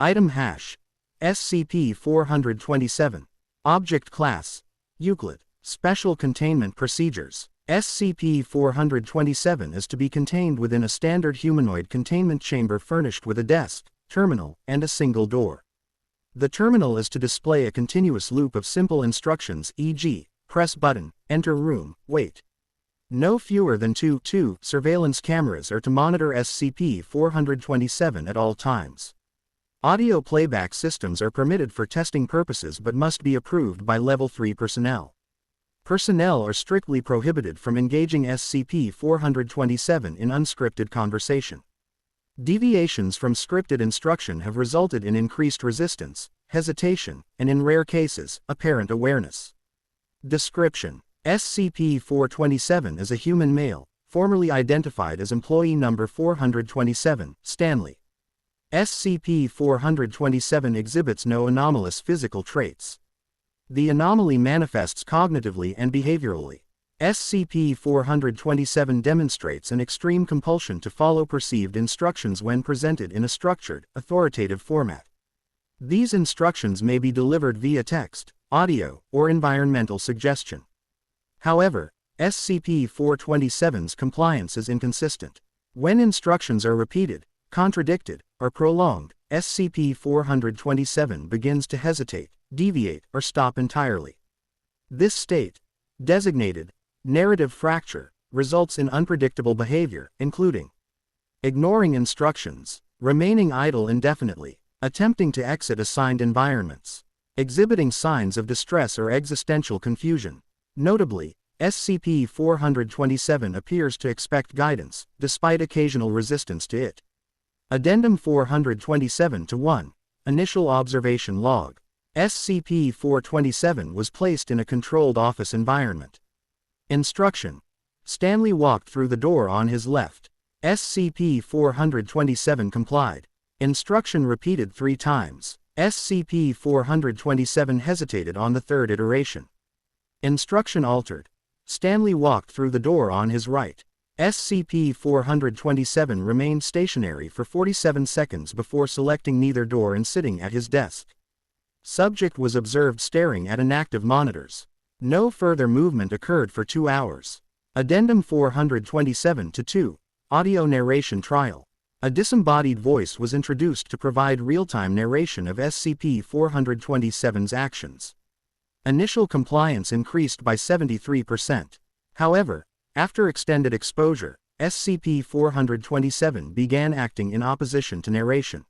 Item hash. SCP-427. Object class. Euclid. Special containment procedures. SCP-427 is to be contained within a standard humanoid containment chamber furnished with a desk, terminal, and a single door. The terminal is to display a continuous loop of simple instructions, e.g., press button, enter room, wait. No fewer than two surveillance cameras are to monitor SCP-427 at all times. Audio playback systems are permitted for testing purposes but must be approved by Level 3 personnel. Personnel are strictly prohibited from engaging SCP-427 in unscripted conversation. Deviations from scripted instruction have resulted in increased resistance, hesitation, and in rare cases, apparent awareness. Description: SCP-427 is a human male, formerly identified as Employee Number 427, Stanley. SCP-427 exhibits no anomalous physical traits. The anomaly manifests cognitively and behaviorally. SCP-427 demonstrates an extreme compulsion to follow perceived instructions when presented in a structured, authoritative format. These instructions may be delivered via text, audio, or environmental suggestion. However, SCP-427's compliance is inconsistent. When instructions are repeated, contradicted, or prolonged, SCP-427 begins to hesitate, deviate, or stop entirely. This state, designated narrative fracture, results in unpredictable behavior, including ignoring instructions, remaining idle indefinitely, attempting to exit assigned environments, exhibiting signs of distress or existential confusion. Notably, SCP-427 appears to expect guidance, despite occasional resistance to it. Addendum 427-1. Initial Observation Log. SCP-427 was placed in a controlled office environment. Instruction: Stanley walked through the door on his left. SCP-427 complied. Instruction repeated 3 times. SCP-427 hesitated on the third iteration. Instruction altered. Stanley walked through the door on his right. SCP-427 remained stationary for 47 seconds before selecting neither door and sitting at his desk. Subject was observed staring at inactive monitors. No further movement occurred for 2 hours. Addendum 427-2. Audio Narration Trial. A disembodied voice was introduced to provide real-time narration of SCP-427's actions. Initial compliance increased by 73%. However, after extended exposure, SCP-427 began acting in opposition to narration.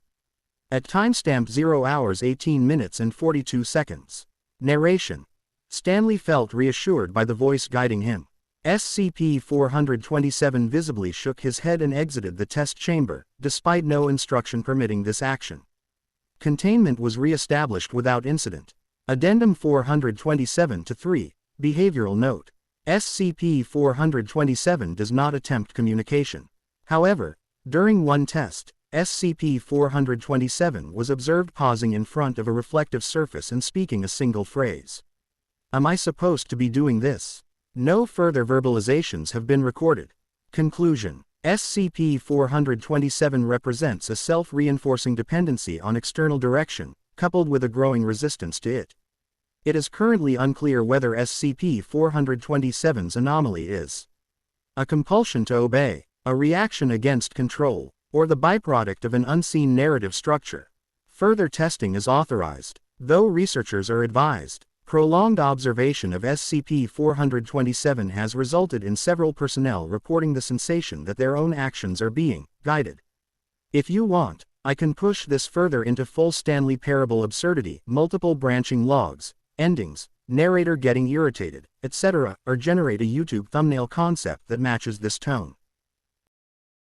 At timestamp 0 hours 18 minutes and 42 seconds. Narration: Stanley felt reassured by the voice guiding him. SCP-427 visibly shook his head and exited the test chamber, despite no instruction permitting this action. Containment was re-established without incident. Addendum 427-3. Behavioral Note: SCP-427 does not attempt communication. However, during one test, SCP-427 was observed pausing in front of a reflective surface and speaking a single phrase. "Am I supposed to be doing this?" No further verbalizations have been recorded. Conclusion: SCP-427 represents a self-reinforcing dependency on external direction, coupled with a growing resistance to it. It is currently unclear whether SCP-427's anomaly is a compulsion to obey, a reaction against control, or the byproduct of an unseen narrative structure. Further testing is authorized, though researchers are advised. Prolonged observation of SCP-427 has resulted in several personnel reporting the sensation that their own actions are being guided. If you want, I can push this further into full Stanley Parable absurdity, multiple branching logs, endings, narrator getting irritated, etc., or generate a YouTube thumbnail concept that matches this tone.